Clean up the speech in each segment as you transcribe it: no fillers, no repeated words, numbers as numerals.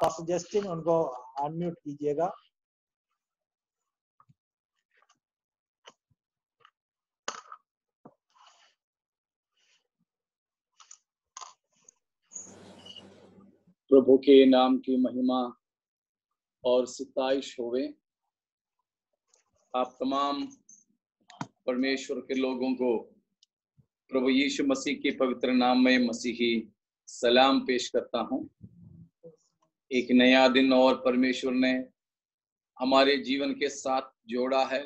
Pastor Justin उनको unmute कीजिएगा। प्रभु के नाम की महिमा और सताइश होवे। आप तमाम परमेश्वर के लोगों को प्रभु यीशु मसीह के पवित्र नाम में मसीही सलाम पेश करता हूं। एक नया दिन और परमेश्वर ने हमारे जीवन के साथ जोड़ा है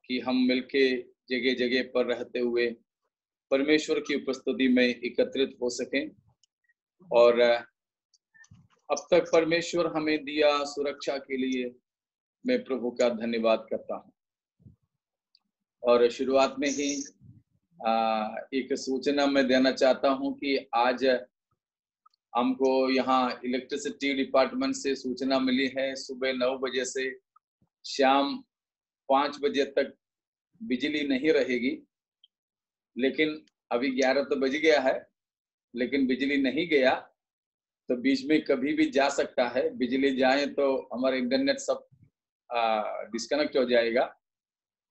कि हम मिलके जगह जगह पर रहते हुए परमेश्वर की उपस्थिति में एकत्रित हो सकें। और अब तक परमेश्वर हमें दिया सुरक्षा के लिए मैं प्रभु का धन्यवाद करता हूं। और शुरुआत में ही एक सूचना मैं देना चाहता हूं कि आज हमको यहाँ इलेक्ट्रिसिटी डिपार्टमेंट से सूचना मिली है, सुबह 9 बजे से शाम 5 बजे तक बिजली नहीं रहेगी। लेकिन अभी 11 तो बज गया है, लेकिन बिजली नहीं गया तो बीच में कभी भी जा सकता है। बिजली जाए तो हमारा इंटरनेट सब डिस्कनेक्ट हो जाएगा,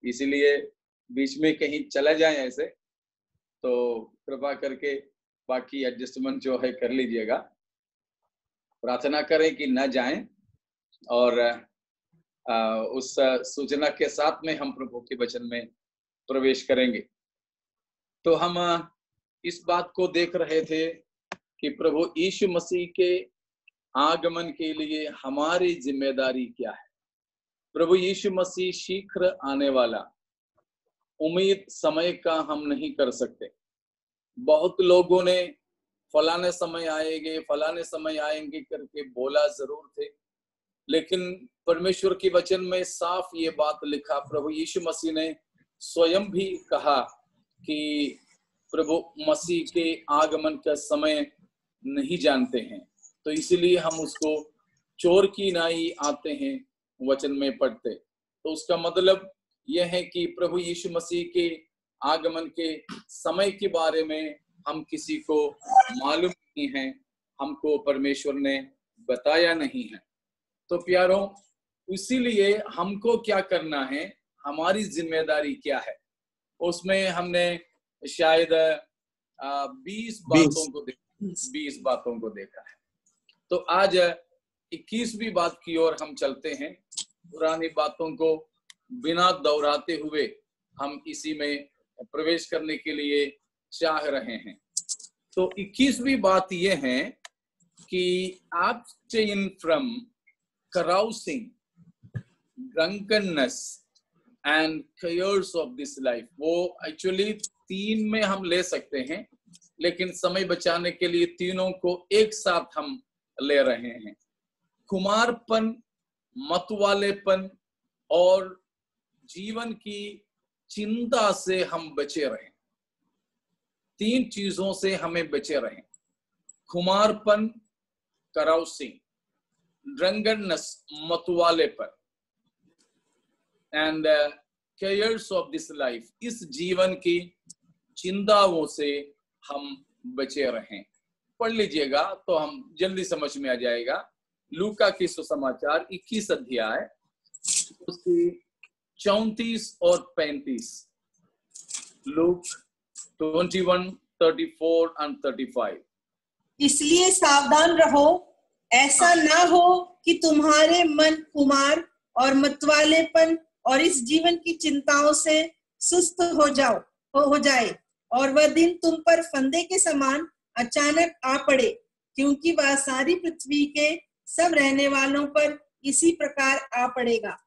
इसलिए बीच में कहीं चला जाए ऐसे तो कृपा करके बाकी एडजस्टमेंट जो है कर लीजिएगा। प्रार्थना करें कि न जाएं। और उस सूचना के साथ में हम प्रभु के वचन में प्रवेश करेंगे। तो हम इस बात को देख रहे थे कि प्रभु यीशु मसीह के आगमन के लिए हमारी जिम्मेदारी क्या है। प्रभु यीशु मसीह शीघ्र आने वाला, उम्मीद समय का हम नहीं कर सकते। बहुत लोगों ने फलाने समय आएंगे करके बोला जरूर थे, लेकिन परमेश्वर के वचन में साफ ये बात लिखा, प्रभु यीशु मसीह ने स्वयं भी कहा कि प्रभु मसीह के आगमन का समय नहीं जानते हैं। तो इसीलिए हम उसको चोर की नाई आते हैं वचन में पढ़ते। तो उसका मतलब यह है कि प्रभु यीशु मसीह के आगमन के समय के बारे में हम किसी को मालूम नहीं है, हमको परमेश्वर ने बताया नहीं है। तो प्यारों, इसीलिए हमको क्या करना है, हमारी जिम्मेदारी क्या है, उसमें हमने शायद 20 बातों को देखा है। तो आज 21वीं बात की ओर हम चलते हैं। पुरानी बातों को बिना दोहराते हुए हम इसी में प्रवेश करने के लिए चाह रहे हैं। तो 21वीं बात यह है कि abstain from carousing, drunkenness and cares of this life। वो एक्चुअली 3 में हम ले सकते हैं, लेकिन समय बचाने के लिए तीनों को एक साथ हम ले रहे हैं। खुमारपन, मतवालेपन और जीवन की चिंता से हम बचे रहें। 3 चीजों से हमें बचे रहें। खुमारपन, कराउसिंग, ड्रंकननेस, मतवालेपन and cares of this life, इस जीवन की चिंताओं से हम बचे रहें। पढ़ लीजिएगा तो हम जल्दी समझ में आ जाएगा। लूका की सुसमाचार 21 अध्याय उसकी 34 और 35। Look 21, 34 and 35। इसलिए सावधान रहो, ऐसा ना हो कि तुम्हारे मन कुमार और मतवालेपन और इस जीवन की चिंताओं से सुस्त हो जाए और वह दिन तुम पर फंदे के समान अचानक आ पड़े, क्योंकि वह सारी पृथ्वी के सब रहने वालों पर इसी प्रकार आ पड़ेगा।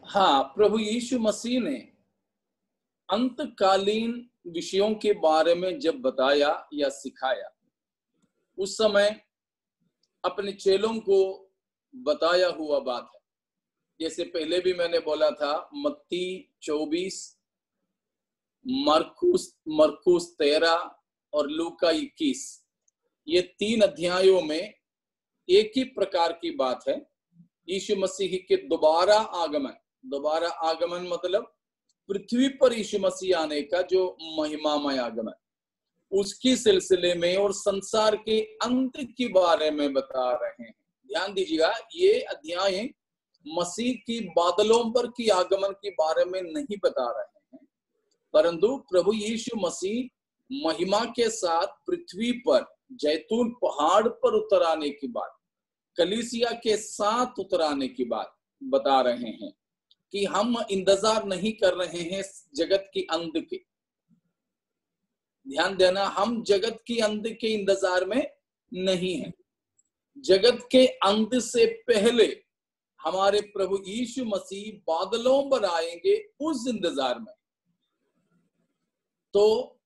हाँ, प्रभु यीशु मसीह ने अंतकालीन विषयों के बारे में जब बताया या सिखाया, उस समय अपने चेलों को बताया हुआ बात है। जैसे पहले भी मैंने बोला था, मत्ती 24, मरकुस 13 और लूका 21, ये 3 अध्यायों में एक ही प्रकार की बात है। यीशु मसीह के दोबारा आगमन मतलब पृथ्वी पर यीशु मसीह आने का जो महिमामय आगमन। उसकी सिलसिले में और संसार के अंत के बारे में बता रहे हैं। ध्यान दीजिएगा, ये अध्याय मसीह की बादलों पर की आगमन के बारे में नहीं बता रहे हैं, परंतु प्रभु यीशु मसीह महिमा के साथ पृथ्वी पर जैतून पहाड़ पर उतर आने की बात, कलीसिया के साथ उतर आने की बात बता रहे हैं कि हम इंतजार नहीं कर रहे हैं जगत की अंत के। ध्यान देना, हम जगत की अंत के इंतजार में नहीं है। जगत के अंत से पहले हमारे प्रभु यीशु मसीह बादलों पर आएंगे, उस इंतजार में। तो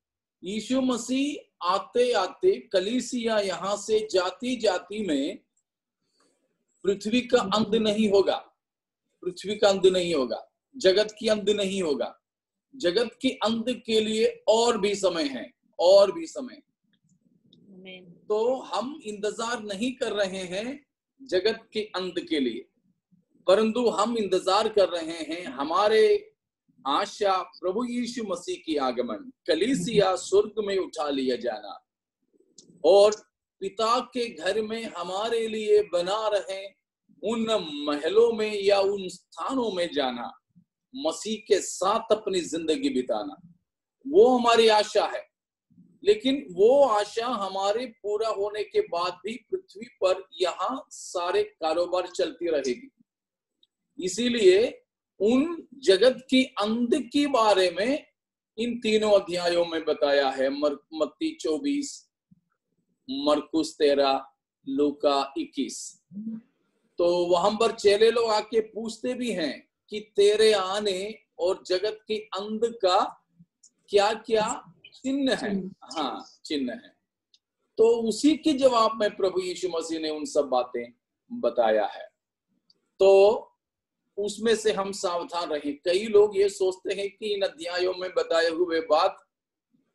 यीशु मसीह आते आते कलीसिया यहां से जाती जाती में पृथ्वी का अंत नहीं होगा, पृथ्वी का अंत नहीं होगा, जगत की अंत नहीं होगा। जगत के अंत के लिए और भी समय है, और भी समय। तो हम इंतजार नहीं कर रहे हैं जगत के अंत के लिए, परंतु हम इंतजार कर रहे हैं हमारे आशा प्रभु यीशु मसीह की आगमन, कलीसिया स्वर्ग में उठा लिया जाना और पिता के घर में हमारे लिए बना रहे उन महलों में या उन स्थानों में जाना, मसीह के साथ अपनी जिंदगी बिताना, वो हमारी आशा है। लेकिन वो आशा हमारे पूरा होने के बाद भी पृथ्वी पर यहाँ सारे कारोबार चलती रहेगी। इसीलिए उन जगत की अंत के बारे में इन तीनों अध्यायों में बताया है। मत्ती 24, मरकुस 13, लूका 21। तो वहां पर चेले लोग आके पूछते भी हैं कि तेरे आने और जगत के अंत का क्या क्या चिन्ह है। हाँ, चिन्ह है। तो उसी के जवाब में प्रभु यीशु मसीह ने उन सब बातें बताया है। तो उसमें से हम सावधान रहें। कई लोग ये सोचते हैं कि इन अध्यायों में बताए हुए बात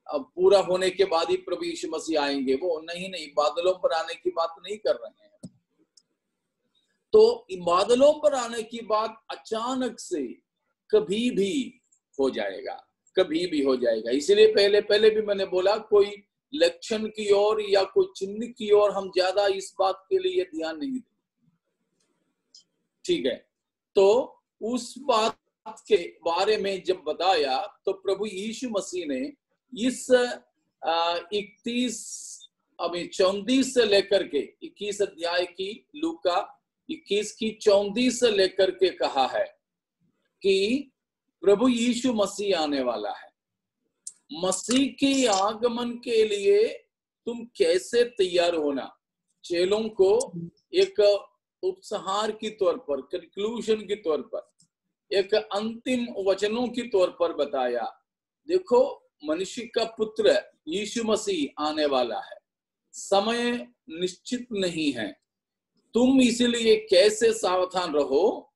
अब पूरा होने के बाद ही प्रभु यीशु मसीह आएंगे। वो नहीं, बादलों पर आने की बात नहीं कर रहे हैं। तो बादलों पर आने की बात अचानक से कभी भी हो जाएगा, कभी भी हो जाएगा। इसलिए पहले भी मैंने बोला, कोई लक्षण की ओर या कोई चिन्ह की ओर हम ज्यादा इस बात के लिए ध्यान नहीं देते, ठीक है। तो उस बात के बारे में जब बताया तो प्रभु यीशु मसीह ने इस 34 से लेकर के 21 अध्याय की, लूका 21 की 34 से लेकर के कहा है कि प्रभु यीशु मसीह आने वाला है। मसीह के आगमन के लिए तुम कैसे तैयार होना, चेलों को एक उपसंहार की तौर पर, कंक्लूजन की तौर पर, एक अंतिम वचनों की तौर पर बताया। देखो, मनुष्य का पुत्र यीशु मसीह आने वाला है, समय निश्चित नहीं है, तुम इसलिए कैसे सावधान रहो।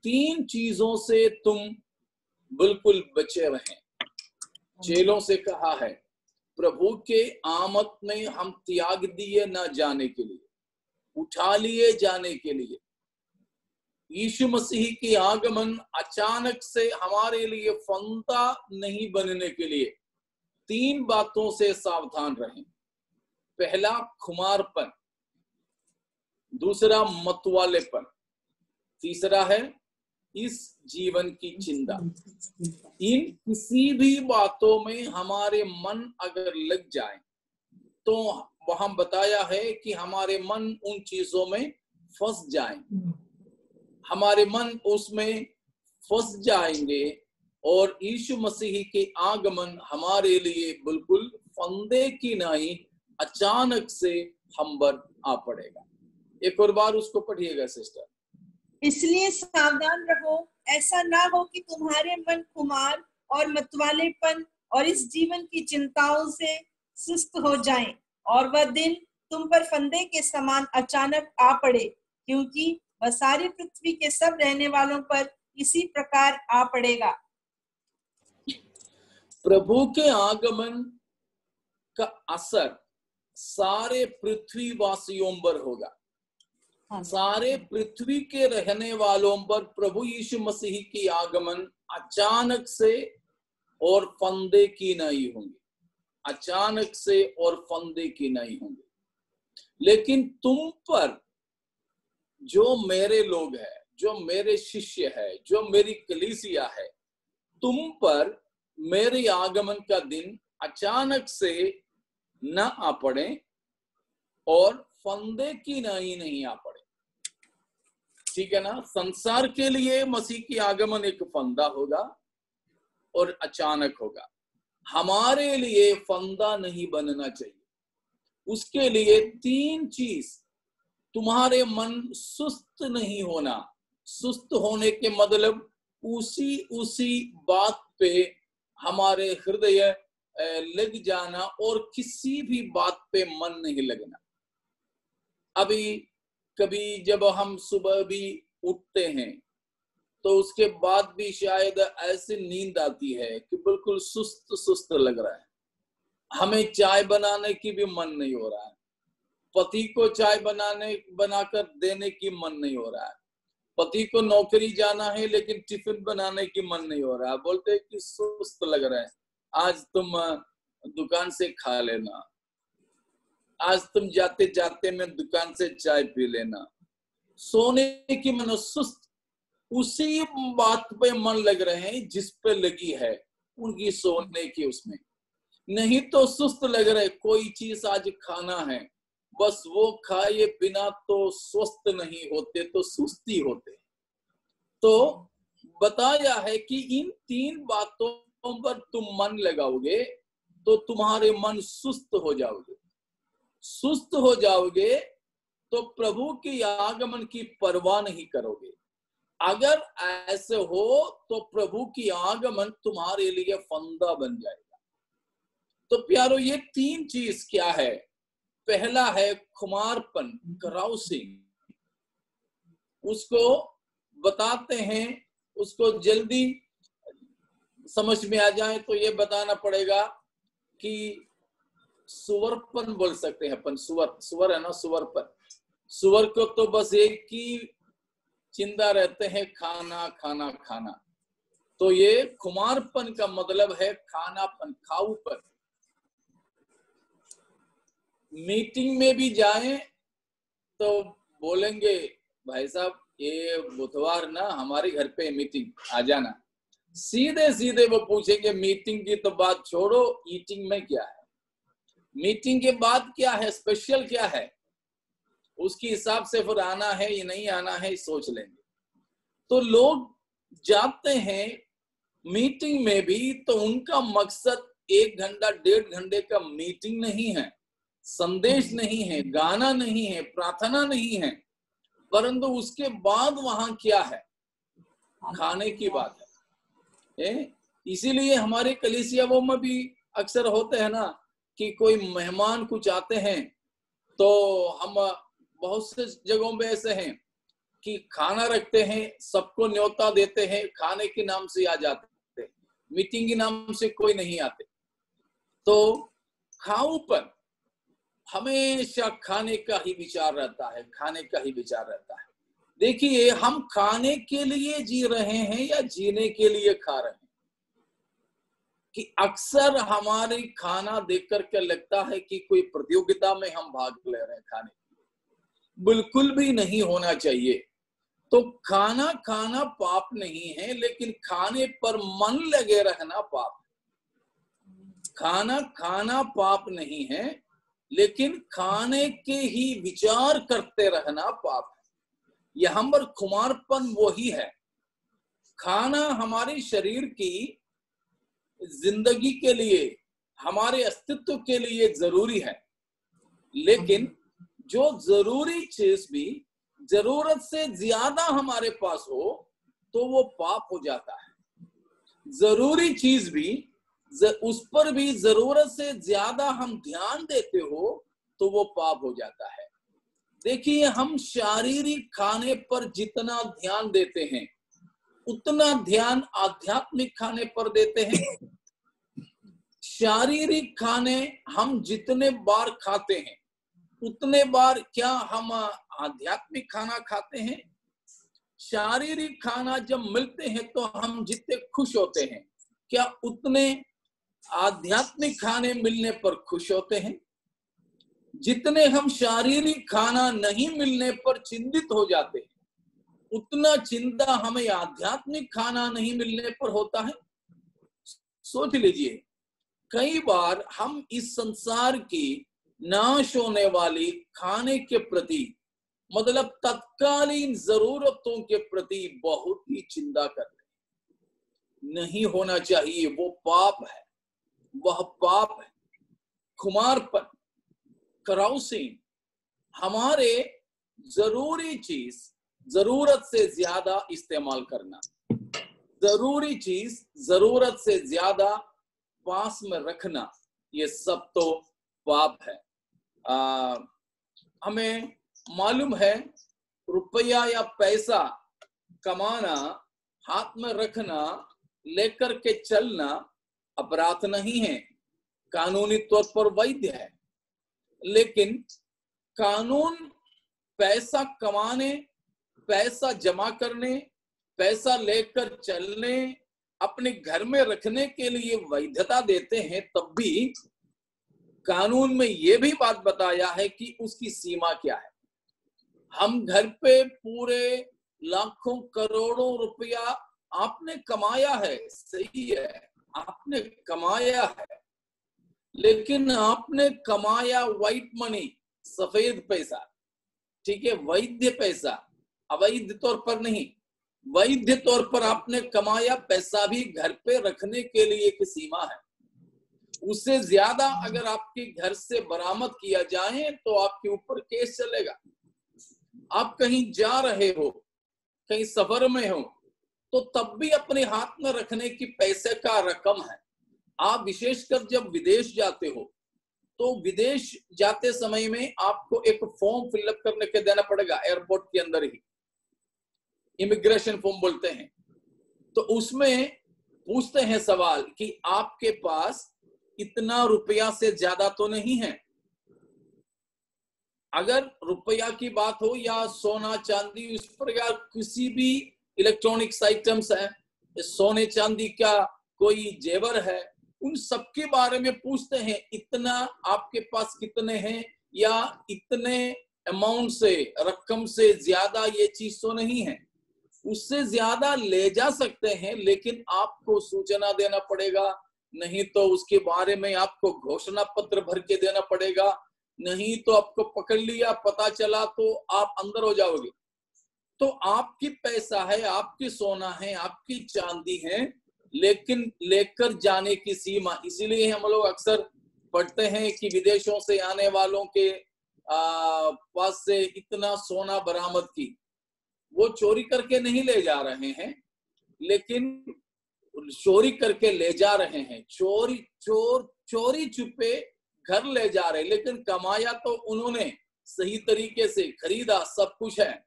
3 चीजों से तुम बिल्कुल बचे रहें। चेलों से कहा है, प्रभु के आमद में हम त्याग दिए न जाने के लिए, उठा लिए जाने के लिए, यीशु मसीह की आगमन अचानक से हमारे लिए फंदा नहीं बनने के लिए 3 बातों से सावधान रहें। पहला, खुमारपन, दूसरा मतवालेपन, तीसरा है इस जीवन की चिंता। इन किसी भी बातों में हमारे मन अगर लग जाए तो वहां बताया है कि हमारे मन उन चीजों में फंस जाएं, हमारे मन उसमें फंस जाएंगे और यीशु मसीह के आगमन हमारे लिए बिल्कुल फंदे की नहीं अचानक से हम पर आ पड़ेगा। एक और बार उसको पढ़िएगा सिस्टर। इसलिए सावधान रहो, ऐसा ना हो कि तुम्हारे मन खुमार और मतवालेपन और इस जीवन की चिंताओं से सुस्त हो जाएं, और वह दिन तुम पर फंदे के समान अचानक आ पड़े, क्योंकि वह सारी पृथ्वी के सब रहने वालों पर इसी प्रकार आ पड़ेगा। प्रभु के आगमन का असर सारे पृथ्वीवासियों पर होगा। सारे पृथ्वी के रहने वालों पर प्रभु यीशु मसीह की आगमन अचानक से और फंदे की नहीं होंगी। अचानक से और फंदे की नहीं होंगे, लेकिन तुम पर, जो मेरे लोग हैं, जो मेरे शिष्य है, जो मेरी कलीसिया है, तुम पर मेरे आगमन का दिन अचानक से न आ पड़े और फंदे की नहीं आ पड़े। ठीक है ना? संसार के लिए मसीह की आगमन एक फंदा होगा और अचानक होगा। हमारे लिए फंदा नहीं बनना चाहिए। उसके लिए 3 चीज, तुम्हारे मन सुस्त नहीं होना। सुस्त होने के मतलब उसी बात पे हमारे हृदय लग जाना और किसी भी बात पे मन नहीं लगना। अभी कभी जब हम सुबह भी उठते हैं तो उसके बाद भी शायद ऐसी नींद आती है कि बिल्कुल सुस्त सुस्त लग रहा है। हमें चाय बनाने की भी मन नहीं हो रहा है, पति को चाय बनाकर देने की मन नहीं हो रहा है, पति को नौकरी जाना है लेकिन टिफिन बनाने की मन नहीं हो रहा है। बोलते हैं कि सुस्त लग रहा है, आज तुम दुकान से खा लेना, आज तुम जाते जाते में दुकान से चाय पी लेना। सोने की मन सुस्त, उसी बात पे मन लग रहे हैं जिस पे लगी है उनकी सोने की, उसमें नहीं तो सुस्त लग रहे। कोई चीज आज खाना है, बस वो खाए बिना तो स्वस्थ नहीं होते, तो सुस्ती होते। तो बताया है कि इन 3 बातों पर तुम मन लगाओगे तो तुम्हारे मन सुस्त हो जाओगे। सुस्त हो जाओगे तो प्रभु की आगमन की परवाह नहीं करोगे। अगर ऐसे हो तो प्रभु की आगमन तुम्हारे लिए फंदा बन जाएगा। तो प्यारो, ये 3 चीज क्या है? पहला है खुमारपन, क्राउसिंग। उसको बताते हैं, उसको जल्दी समझ में आ जाए तो ये बताना पड़ेगा कि सुवरपन बोल सकते हैं अपन। सुवर है ना, सुवरपन। सुवर को तो बस एक ही चिंता रहते हैं, खाना खाना खाना। तो ये खुमारपन का मतलब है खानापन, खाऊपन। मीटिंग में भी जाएं तो बोलेंगे भाई साहब ये बुधवार ना हमारे घर पे मीटिंग, आ जाना। सीधे सीधे वो पूछेंगे मीटिंग की तो बात छोड़ो, ईटिंग में क्या है, मीटिंग के बाद क्या है, स्पेशल क्या है, उसके हिसाब से फिर आना है या नहीं आना है सोच लेंगे। तो लोग जाते हैं मीटिंग में भी तो उनका मकसद 1 घंटा 1.5 घंटे का मीटिंग नहीं है, संदेश नहीं है, गाना नहीं है, प्रार्थना नहीं है, परंतु उसके बाद वहां क्या है, खाने की बात है। इसीलिए हमारे कलीसियाओं में भी अक्सर होते हैं ना कि कोई मेहमान कुछ आते हैं तो हम बहुत से जगहों पे ऐसे हैं कि खाना रखते हैं, सबको न्योता देते हैं, खाने के नाम से आ जाते हैं, मीटिंग के नाम से कोई नहीं आते। तो खाऊपन, हमेशा खाने का ही विचार रहता है, खाने का ही विचार रहता है। देखिए, हम खाने के लिए जी रहे हैं या जीने के लिए खा रहे हैं? कि अक्सर हमारी खाना देखकर क्या लगता है कि कोई प्रतियोगिता में हम भाग ले रहे हैं खाने की। बिल्कुल भी नहीं होना चाहिए। तो खाना खाना पाप नहीं है, लेकिन खाने पर मन लगे रहना पाप है। खाना खाना पाप नहीं है, लेकिन खाने के ही विचार करते रहना पाप है। यहाँ पर खुमारपन वही है। खाना हमारे शरीर की जिंदगी के लिए, हमारे अस्तित्व के लिए जरूरी है, लेकिन जो जरूरी चीज भी जरूरत से ज्यादा हमारे पास हो तो वो पाप हो जाता है। जरूरी चीज भी उस पर भी जरूरत से ज्यादा हम ध्यान देते हो तो वो पाप हो जाता है। देखिए, हम शारीरिक खाने पर जितना ध्यान देते हैं उतना ध्यान आध्यात्मिक खाने पर देते हैं। शारीरिक खाने हम जितने बार खाते हैं उतने बार क्या हम आध्यात्मिक खाना खाते हैं? शारीरिक खाना जब मिलते हैं तो हम जितने खुश होते हैं, क्या उतने आध्यात्मिक खाने मिलने पर खुश होते हैं, जितने हम शारीरिक खाना नहीं मिलने पर चिंतित हो जाते हैं, उतना चिंता हमें आध्यात्मिक खाना नहीं मिलने पर होता है। सोच लीजिए, कई बार हम इस संसार की नाश होने वाली खाने के प्रति, मतलब तत्कालीन जरूरतों के प्रति बहुत ही चिंता करते हैं। नहीं होना चाहिए, वो पाप है, वह पाप है। खुमारपन, क्राउसिंग, हमारे जरूरी चीज जरूरत से ज्यादा इस्तेमाल करना, जरूरी चीज जरूरत से ज्यादा पास में रखना, ये सब तो पाप है। हमें मालूम है, रुपया या पैसा कमाना, हाथ में रखना, लेकर के चलना अपराध नहीं है, कानूनी तौर पर वैध है। लेकिन कानून पैसा कमाने, पैसा जमा करने, पैसा लेकर चलने, अपने घर में रखने के लिए वैधता देते हैं, तब भी कानून में यह भी बात बताया है कि उसकी सीमा क्या है। हम घर पे पूरे लाखों करोड़ों रुपया आपने कमाया है, सही है, आपने कमाया है, लेकिन आपने कमाया व्हाइट मनी, सफेद पैसा, ठीक है, वैध पैसा, अवैध तौर पर नहीं, वैध तौर पर आपने कमाया पैसा भी घर पे रखने के लिए एक सीमा है। उससे ज्यादा अगर आपके घर से बरामद किया जाए तो आपके ऊपर केस चलेगा। आप कहीं जा रहे हो, कहीं सफर में हो, तो तब भी अपने हाथ में रखने की पैसे का रकम है। आप विशेषकर जब विदेश जाते हो, तो विदेश जाते समय में आपको एक फॉर्म फिलअप करने के देना पड़ेगा, एयरपोर्ट के अंदर ही, इमिग्रेशन फॉर्म बोलते हैं। तो उसमें पूछते हैं सवाल कि आपके पास इतना रुपया से ज्यादा तो नहीं है। अगर रुपया की बात हो या सोना चांदी, उस पर या किसी भी इलेक्ट्रॉनिक्स आइटम्स है, सोने चांदी का कोई जेवर है, उन सब के बारे में पूछते हैं, इतना आपके पास कितने हैं, या इतने अमाउंट से, रकम से ज्यादा ये चीज तो नहीं है। उससे ज्यादा ले जा सकते हैं, लेकिन आपको सूचना देना पड़ेगा, नहीं तो उसके बारे में आपको घोषणा पत्र भर के देना पड़ेगा, नहीं तो आपको पकड़ लिया, पता चला तो आप अंदर हो जाओगे। तो आपकी पैसा है, आपकी सोना है, आपकी चांदी है, लेकिन लेकर जाने की सीमा। इसीलिए हम लोग अक्सर पढ़ते हैं कि विदेशों से आने वालों के पास से इतना सोना बरामद की। वो चोरी करके नहीं ले जा रहे हैं, लेकिन चोरी करके ले जा रहे हैं, चोरी छुपे घर ले जा रहे, लेकिन कमाया तो उन्होंने सही तरीके से, खरीदा, सब कुछ है।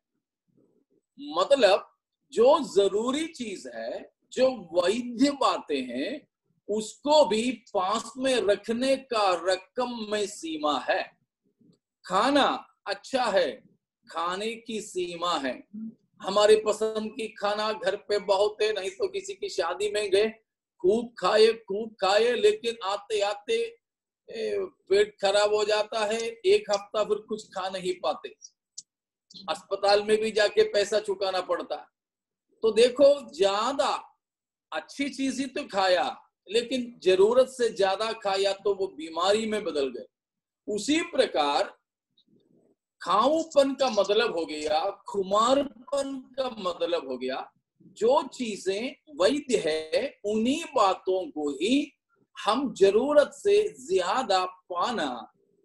मतलब जो जरूरी चीज है, जो वैध बातें हैं, उसको भी पास में रखने का रकम में सीमा है। खाना अच्छा है, खाने की सीमा है। हमारी पसंद की खाना घर पे बहुत है, नहीं तो किसी की शादी में गए, खूब खाए, लेकिन आते आते पेट खराब हो जाता है, एक हफ्ता फिर कुछ खा नहीं पाते, अस्पताल में भी जाके पैसा चुकाना पड़ता है। तो देखो, ज्यादा अच्छी चीज ही तो खाया, लेकिन जरूरत से ज्यादा खाया तो वो बीमारी में बदल गए। उसी प्रकार खाऊपन का मतलब हो गया, खुमारपन का मतलब हो गया, जो चीजें वैध है उन्हीं बातों को ही हम जरूरत से ज्यादा पाना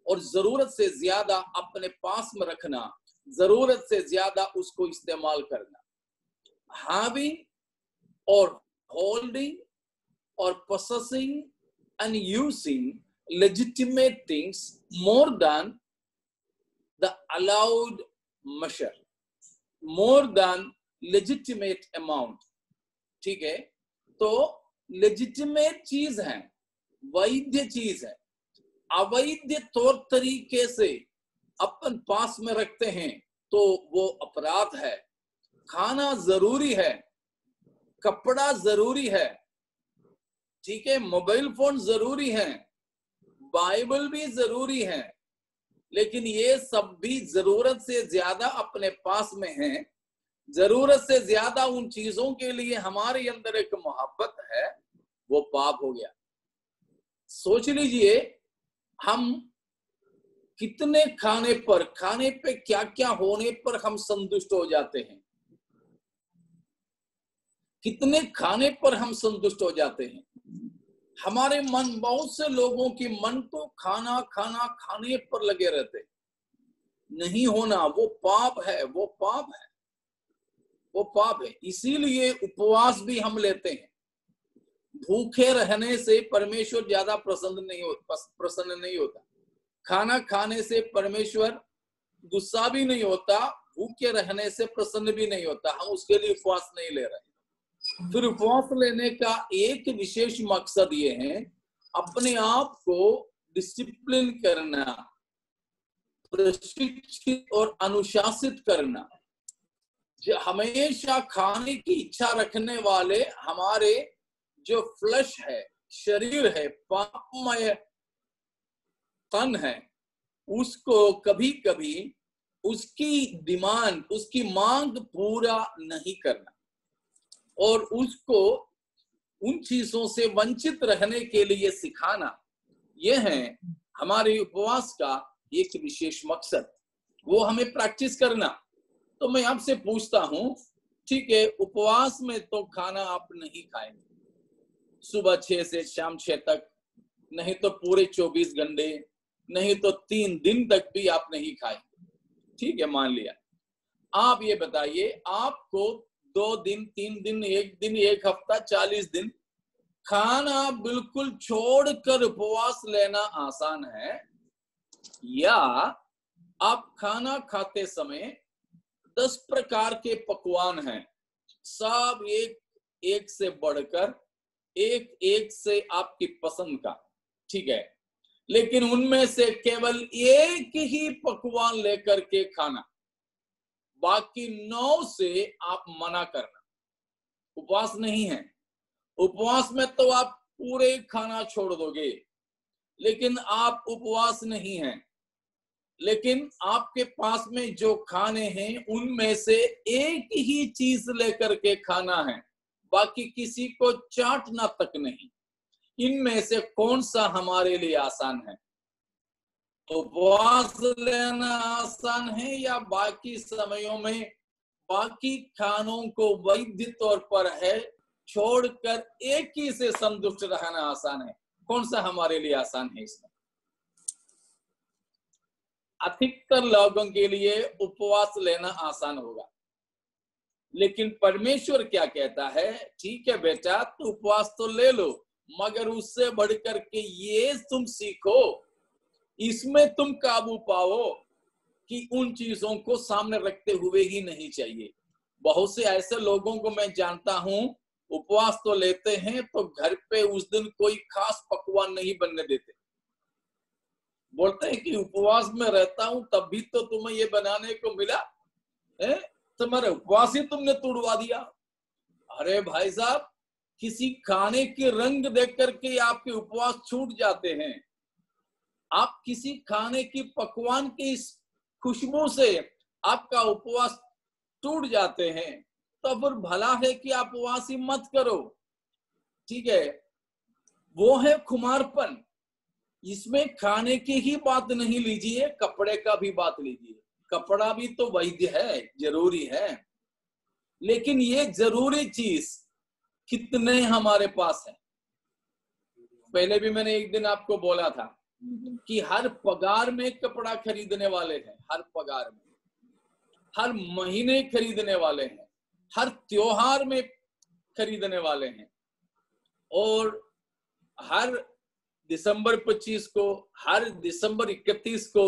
और जरूरत से ज्यादा अपने पास में रखना, जरूरत से ज्यादा उसको इस्तेमाल करना। हैविंग और होल्डिंग और possessing and using legitimate things more than the allowed measure, more than legitimate amount। ठीक है, तो legitimate चीज है, वैध चीज है, अवैध तौर तरीके से अपन पास में रखते हैं तो वो अपराध है। खाना जरूरी है, कपड़ा जरूरी है, ठीक है, मोबाइल फोन जरूरी है, बाइबल भी जरूरी है, लेकिन ये सब भी जरूरत से ज्यादा अपने पास में है। जरूरत से ज्यादा उन चीजों के लिए हमारे अंदर एक मोहब्बत है, वो पाप हो गया। सोच लीजिए, हम कितने खाने पे क्या क्या होने पर हम संतुष्ट हो जाते हैं, कितने खाने पर हम संतुष्ट हो जाते हैं। हमारे मन, बहुत से लोगों की मन तो खाना खाने पर लगे रहते। नहीं होना, वो पाप है, वो पाप है, वो पाप है। इसीलिए उपवास भी हम लेते हैं। भूखे रहने से परमेश्वर ज्यादा प्रसन्न नहीं होता। खाना खाने से परमेश्वर गुस्सा भी नहीं होता, भूखे रहने से प्रसन्न भी नहीं होता। हम उसके लिए उपवास नहीं ले रहे। फिर उपवास लेने का एक विशेष मकसद ये है, अपने आप को डिसिप्लिन करना, प्रशिक्षित और अनुशासित करना। जो हमेशा खाने की इच्छा रखने वाले हमारे जो फ्लश है, शरीर है, पापमय तन है, उसको कभी कभी उसकी डिमांड, उसकी मांग पूरा नहीं करना और उसको उन चीजों से वंचित रहने के लिए सिखाना, यह है हमारे उपवास का एक विशेष मकसद। वो हमें प्रैक्टिस करना। तो मैं आपसे पूछता हूं, ठीक है, उपवास में तो खाना आप नहीं खाएंगे, सुबह 6 से शाम 6 तक, नहीं तो पूरे 24 घंटे, नहीं तो 3 दिन तक भी आप नहीं खाएंगे। ठीक है, मान लिया। आप ये बताइए, आपको 2 दिन, 3 दिन, 1 दिन, 1 हफ्ता, 40 दिन खाना बिल्कुल छोड़कर उपवास लेना आसान है, या आप खाना खाते समय 10 प्रकार के पकवान हैं, सब एक से बढ़कर एक से आपकी पसंद का, ठीक है, लेकिन उनमें से केवल एक ही पकवान लेकर के खाना, बाकी 9 से आप मना करना। उपवास नहीं है। उपवास में तो आप पूरे खाना छोड़ दोगे, लेकिन आप उपवास नहीं हैं। लेकिन आपके पास में जो खाने हैं उनमें से एक ही चीज लेकर के खाना है, बाकी किसी को चाटना तक नहीं। इनमें से कौन सा हमारे लिए आसान है? उपवास लेना आसान है या बाकी समयों में बाकी खानों को वैध तौर पर है छोड़कर एक ही से संतुष्ट रहना आसान है? कौन सा हमारे लिए आसान है? इसमें अधिकतर लोगों के लिए उपवास लेना आसान होगा, लेकिन परमेश्वर क्या कहता है? ठीक है बेटा, तू उपवास तो ले लो, मगर उससे बढ़कर के ये तुम सीखो, इसमें तुम काबू पाओ कि उन चीजों को सामने रखते हुए ही नहीं चाहिए। बहुत से ऐसे लोगों को मैं जानता हूं, उपवास तो लेते हैं तो घर पे उस दिन कोई खास पकवान नहीं बनने देते। बोलते हैं कि उपवास में रहता हूं तब भी तो तुम्हें ये बनाने को मिला है, तुम्हारे उपवास ही तुमने तोड़वा दिया। अरे भाई साहब, किसी खाने के रंग देख करके आपके उपवास छूट जाते हैं। आप किसी खाने की पकवान की खुशबू से आपका उपवास टूट जाते हैं, तो फिर भला है कि आप उपवास ही मत करो। ठीक है, वो है खुमारपन। इसमें खाने की ही बात नहीं लीजिए, कपड़े का भी बात लीजिए। कपड़ा भी तो वैध है, जरूरी है, लेकिन ये जरूरी चीज कितने हमारे पास है? पहले भी मैंने एक दिन आपको बोला था कि हर पगार में कपड़ा खरीदने वाले हैं, हर पगार में, हर महीने खरीदने वाले हैं, हर त्योहार में खरीदने वाले हैं, और हर दिसंबर 25 को, हर दिसंबर 31 को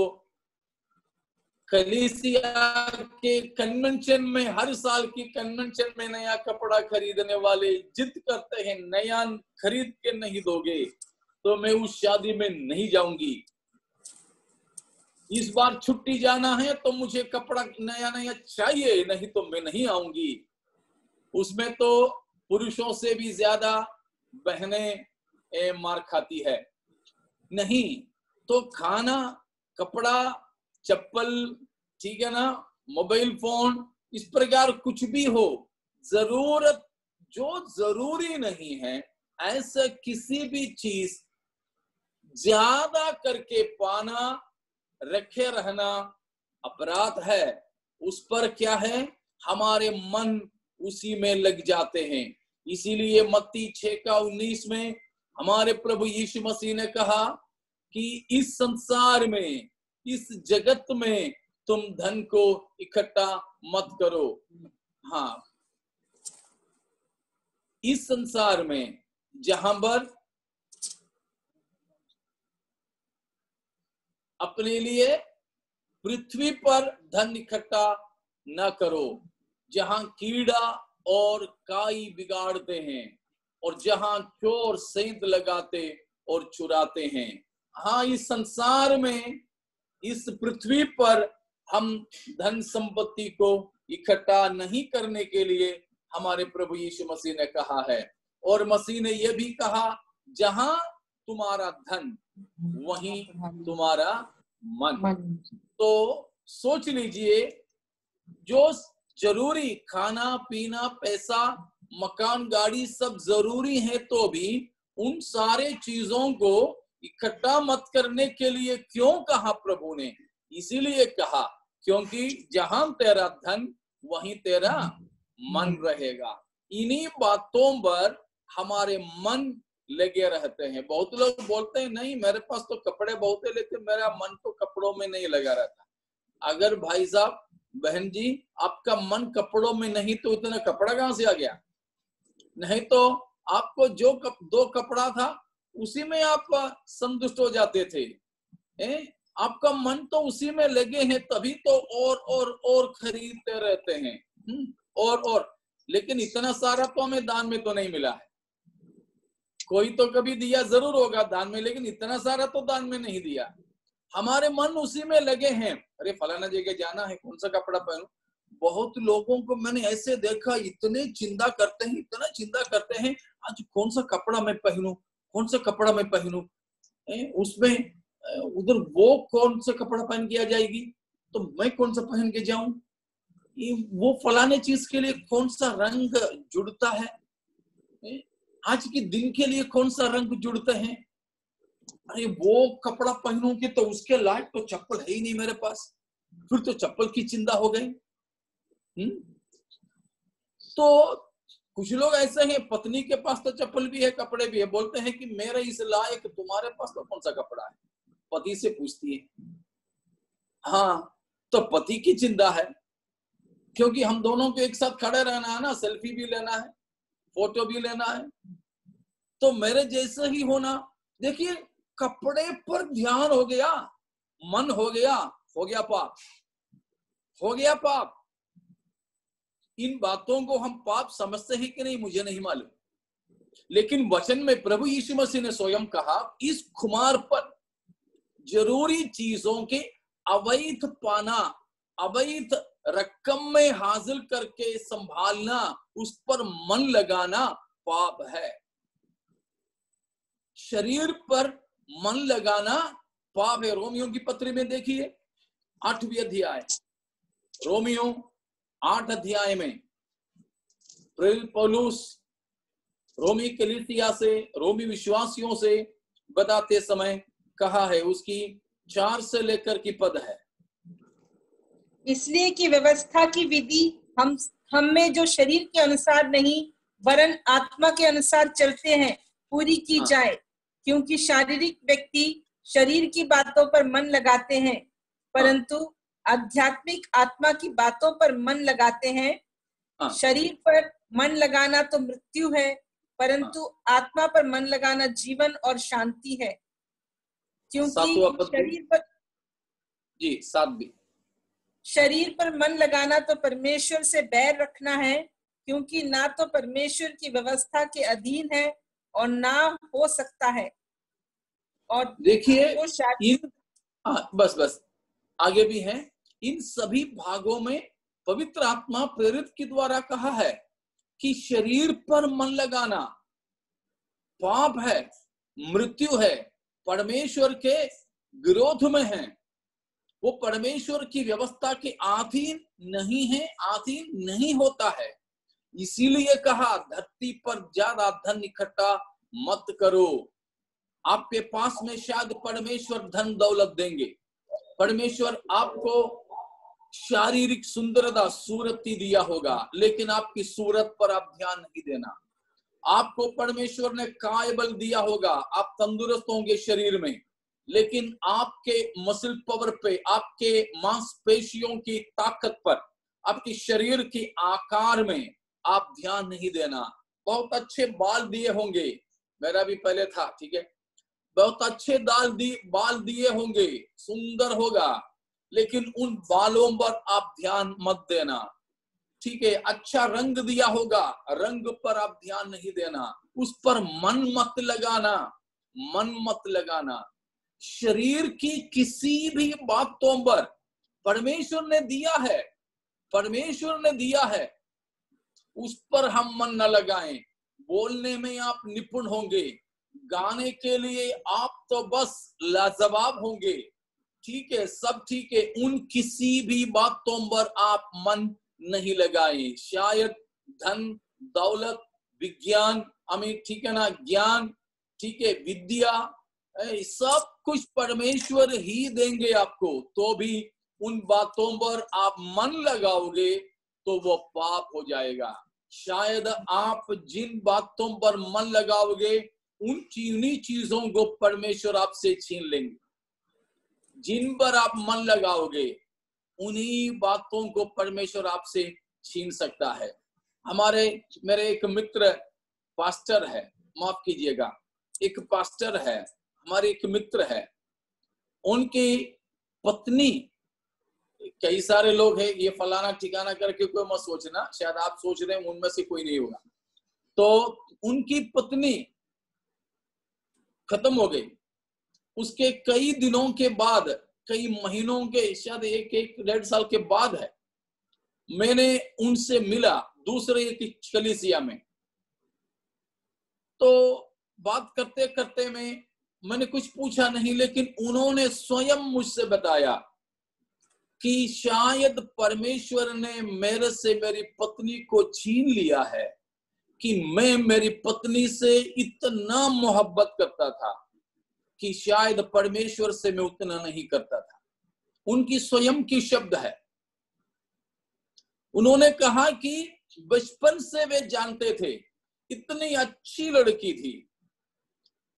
कलीसिया के कन्वेंशन में, हर साल की कन्वेंशन में नया कपड़ा खरीदने वाले जिद करते हैं, नया खरीद के नहीं दोगे तो मैं उस शादी में नहीं जाऊंगी। इस बार छुट्टी जाना है तो मुझे कपड़ा नया नया चाहिए, नहीं तो मैं नहीं आऊंगी। उसमें तो पुरुषों से भी ज्यादा बहनें मार खाती है। नहीं तो खाना, कपड़ा, चप्पल, ठीक है ना, मोबाइल फोन, इस प्रकार कुछ भी हो, जरूरत जो जरूरी नहीं है ऐसा किसी भी चीज ज्यादा करके पाना, रखे रहना अपराध है। उस पर क्या है, हमारे मन उसी में लग जाते हैं। इसीलिए मत्ती 6:19 में हमारे प्रभु यीशु मसीह ने कहा कि इस संसार में, इस जगत में तुम धन को इकट्ठा मत करो। हाँ, इस संसार में जहां पर अपने लिए पृथ्वी पर धन इकट्ठा न करो, जहां कीड़ा और काई बिगाड़ते हैं और जहां चोर सेंध लगाते और चुराते हैं। हाँ, इस संसार में, इस पृथ्वी पर हम धन संपत्ति को इकट्ठा नहीं करने के लिए हमारे प्रभु यीशु मसीह ने कहा है। और मसीह ने यह भी कहा, जहां तुम्हारा धन वहीं तुम्हारा मन। तो सोच लीजिए, जो जरूरी खाना पीना, पैसा, मकान, गाड़ी सब जरूरी है, तो भी उन सारे चीजों को इकट्ठा मत करने के लिए क्यों कहा प्रभु ने? इसीलिए कहा क्योंकि जहां तेरा धन वहीं तेरा मन रहेगा। इन्हीं बातों पर हमारे मन लगे रहते हैं। बहुत लोग बोलते हैं, नहीं मेरे पास तो कपड़े बहुत है लेकिन मेरा मन तो कपड़ों में नहीं लगा रहता। अगर भाई साहब, बहन जी, आपका मन कपड़ों में नहीं तो इतना कपड़ा कहां से आ गया? नहीं तो आपको जो दो कपड़ा था उसी में आप संतुष्ट हो जाते थे। आपका मन तो उसी में लगे हैं, तभी तो और खरीदते रहते हैं और। लेकिन इतना सारा तो हमें दान में तो नहीं मिला है। कोई तो कभी दिया जरूर होगा दान में, लेकिन इतना सारा तो दान में नहीं दिया। हमारे मन उसी में लगे हैं। अरे फलाना जगह जाना है, कौन सा कपड़ा पहनूं? बहुत लोगों को मैंने ऐसे देखा, इतने चिंता करते हैं, इतना चिंता करते हैं, आज कौन सा कपड़ा मैं पहनूं, कौन सा कपड़ा मैं पहनूं, उसमें उधर वो कौन सा कपड़ा पहन के आ जाएगी तो मैं कौन सा पहन के जाऊं, वो फलाने चीज के लिए कौन सा रंग जुड़ता है, आज के दिन के लिए कौन सा रंग जुड़ते हैं। अरे वो कपड़ा पहनूंगी तो उसके लायक तो चप्पल है ही नहीं मेरे पास, फिर तो चप्पल की चिंता हो गई। तो कुछ लोग ऐसे हैं, पत्नी के पास तो चप्पल भी है, कपड़े भी है, बोलते हैं कि मेरे इस लायक तुम्हारे पास तो कौन सा कपड़ा है। पति से पूछती है, हाँ तो पति की चिंता है, क्योंकि हम दोनों को एक साथ खड़े रहना है ना, सेल्फी भी लेना है, फोटो भी लेना है, तो मेरे जैसे ही होना। देखिए, कपड़े पर ध्यान हो गया, मन हो गया पाप, हो गया पाप। इन बातों को हम पाप समझते हैं कि नहीं मुझे नहीं मालूम, लेकिन वचन में प्रभु यीशु मसीह ने स्वयं कहा, इस खुमार पर, जरूरी चीजों के अवैध पाना, अवैध रकम में हासिल करके संभालना, उस पर मन लगाना पाप है। शरीर पर मन लगाना पाप है। रोमियो की पत्री में देखिए 8वें अध्याय, रोमियो 8 अध्याय में पौलुस रोमी कलीसिया से, रोमी विश्वासियों से बताते समय कहा है, उसकी 4 से लेकर की पद है, इसलिए कि व्यवस्था की विधि हम में जो शरीर के अनुसार नहीं वरन आत्मा के अनुसार चलते हैं पूरी की जाए, क्योंकि शारीरिक व्यक्ति शरीर की बातों पर मन लगाते हैं, परंतु आध्यात्मिक आत्मा की बातों पर मन लगाते हैं। शरीर पर मन लगाना तो मृत्यु है, परंतु आत्मा पर मन लगाना जीवन और शांति है। क्योंकि शरीर पर मन लगाना तो परमेश्वर से बैर रखना है, क्योंकि ना तो परमेश्वर की व्यवस्था के अधीन है और ना हो सकता है। और देखिए बस आगे भी है, इन सभी भागों में पवित्र आत्मा प्रेरित के द्वारा कहा है कि शरीर पर मन लगाना पाप है, मृत्यु है, परमेश्वर के विरोध में है, वो परमेश्वर की व्यवस्था के अधीन नहीं है, अधीन नहीं होता है। इसीलिए कहा धरती पर ज्यादा धन इकट्ठा मत करो। आपके पास में शायद परमेश्वर धन दौलत देंगे, परमेश्वर आपको शारीरिक सुंदरता सूरती दिया होगा, लेकिन आपकी सूरत पर आप ध्यान नहीं देना। आपको परमेश्वर ने काय बल दिया होगा, आप तंदुरुस्त होंगे शरीर में, लेकिन आपके मसल पावर पे, आपके मांसपेशियों की ताकत पर, आपकी शरीर के आकार में आप ध्यान नहीं देना। बहुत अच्छे बाल दिए होंगे, मेरा भी पहले था, ठीक है, बहुत अच्छे बाल दिए होंगे, सुंदर होगा, लेकिन उन बालों पर आप ध्यान मत देना, ठीक है। अच्छा रंग दिया होगा, रंग पर आप ध्यान नहीं देना, उस पर मन मत लगाना, मन मत लगाना। शरीर की किसी भी बातों पर परमेश्वर ने दिया है, परमेश्वर ने दिया है, उस पर हम मन न लगाएं। बोलने में आप निपुण होंगे, गाने के लिए आप तो बस लाजवाब होंगे, ठीक है, सब ठीक है, उन किसी भी बातों पर आप मन नहीं लगाएं। शायद धन दौलत विज्ञान, अमित, ठीक है ना, ज्ञान, ठीक है, विद्या, सब कुछ परमेश्वर ही देंगे आपको, तो भी उन बातों पर आप मन लगाओगे तो वो पाप हो जाएगा। शायद आप जिन बातों पर मन लगाओगे उन चीनी चीजों को परमेश्वर आपसे छीन लेंगे। जिन पर आप मन लगाओगे उन्हीं बातों को परमेश्वर आपसे छीन सकता है। मेरे एक मित्र पास्टर है, माफ कीजिएगा, एक पास्टर है, हमारे एक मित्र है, उनकी पत्नी, कई सारे लोग हैं, ये फलाना ठिकाना करके कोई मत सोचना, शायद आप सोच रहे हैं उनमें से कोई नहीं होगा। तो उनकी पत्नी खत्म हो गई, उसके कई दिनों के बाद, कई महीनों के, शायद एक डेढ़ साल के बाद है, मैंने उनसे मिला दूसरे एक कलीसिया में। तो बात करते करते मैंने कुछ पूछा नहीं, लेकिन उन्होंने स्वयं मुझसे बताया कि शायद परमेश्वर ने मेरे से मेरी पत्नी को छीन लिया है, कि मैं मेरी पत्नी से इतना मोहब्बत करता था कि शायद परमेश्वर से मैं उतना नहीं करता था। उनकी स्वयं की शब्द है। उन्होंने कहा कि बचपन से वे जानते थे, इतनी अच्छी लड़की थी,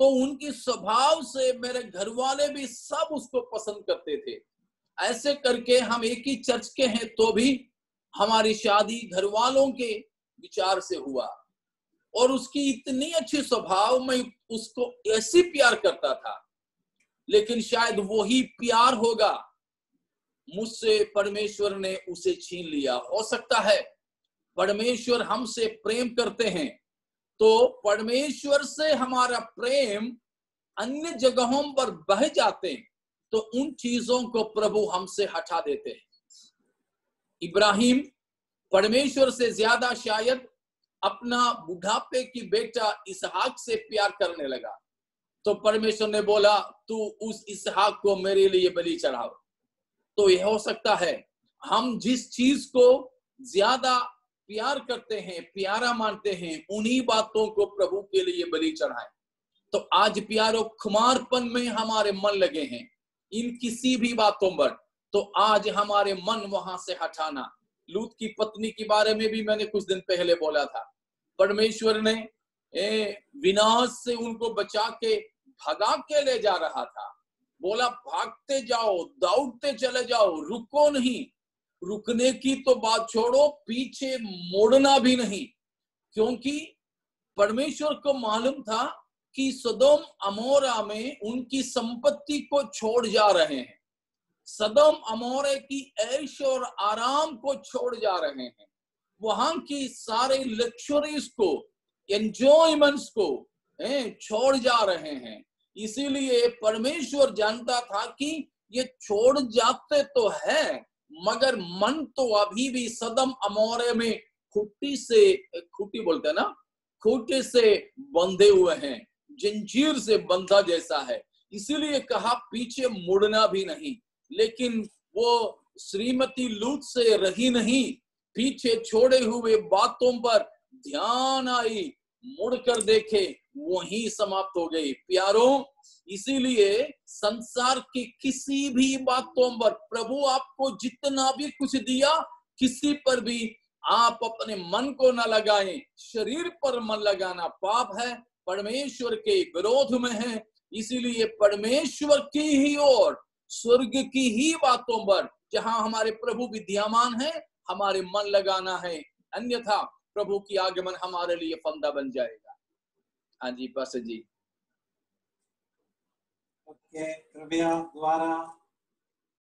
तो उनकी स्वभाव से मेरे घर वाले भी सब उसको पसंद करते थे। ऐसे करके हम एक ही चर्च के हैं, तो भी हमारी शादी घर वालों के विचार से हुआ, और उसकी इतनी अच्छी स्वभाव, मैं उसको ऐसी प्यार करता था। लेकिन शायद वही प्यार होगा, मुझसे परमेश्वर ने उसे छीन लिया। हो सकता है परमेश्वर हमसे प्रेम करते हैं, तो परमेश्वर से हमारा प्रेम अन्य जगहों पर बह जाते हैं, तो उन चीजों को प्रभु हमसे हटा देते हैं। इब्राहिम परमेश्वर से ज्यादा शायद अपना बुढ़ापे की बेटा इसहाक से प्यार करने लगा, तो परमेश्वर ने बोला तू उस इसहाक को मेरे लिए बलि चढ़ाओ। तो यह हो सकता है हम जिस चीज को ज्यादा प्यार करते हैं, प्यारा मानते हैं, उन्हीं बातों को प्रभु के लिए बलि चढ़ाएं। तो आज प्यारो, खुमारपन में हमारे मन लगे हैं इन किसी भी बातों पर, तो आज हमारे मन वहां से हटाना। लूत की पत्नी के बारे में भी मैंने कुछ दिन पहले बोला था, परमेश्वर ने विनाश से उनको बचा के भगा के ले जा रहा था। बोला भागते जाओ, दौड़ते चले जाओ, रुको नहीं। रुकने की तो बात छोड़ो, पीछे मोड़ना भी नहीं, क्योंकि परमेश्वर को मालूम था कि सदोम अमोरा में उनकी संपत्ति को छोड़ जा रहे हैं, सदोम अमोरे की ऐश और आराम को छोड़ जा रहे हैं, वहां की सारे लग्जरीज को, एंजॉयमेंट्स को छोड़ जा रहे हैं। इसीलिए परमेश्वर जानता था कि ये छोड़ जाते तो है, मगर मन तो अभी भी सदम अमोरे में खूंटी बोलते हैं ना, खूंटी से बंधे हुए हैं। जंजीर से बंधा जैसा है। इसीलिए कहा पीछे मुड़ना भी नहीं। लेकिन वो श्रीमती लूत से रही नहीं, पीछे छोड़े हुए बातों पर ध्यान आई, मुड़कर देखे, वहीं समाप्त हो गई। प्यारों, इसीलिए संसार की किसी भी बातों पर प्रभु आपको जितना भी कुछ दिया, किसी पर भी आप अपने मन को न लगाएं। शरीर पर मन लगाना पाप है, परमेश्वर के विरोध में है। इसीलिए परमेश्वर की ही ओर, स्वर्ग की ही बातों पर जहां हमारे प्रभु विद्यमान है, हमारे मन लगाना है। अन्यथा प्रभु की आगमन हमारे लिए फंदा बन जाएगा। हाँ जी, पास्टर जी। ओके, कृपया दोबारा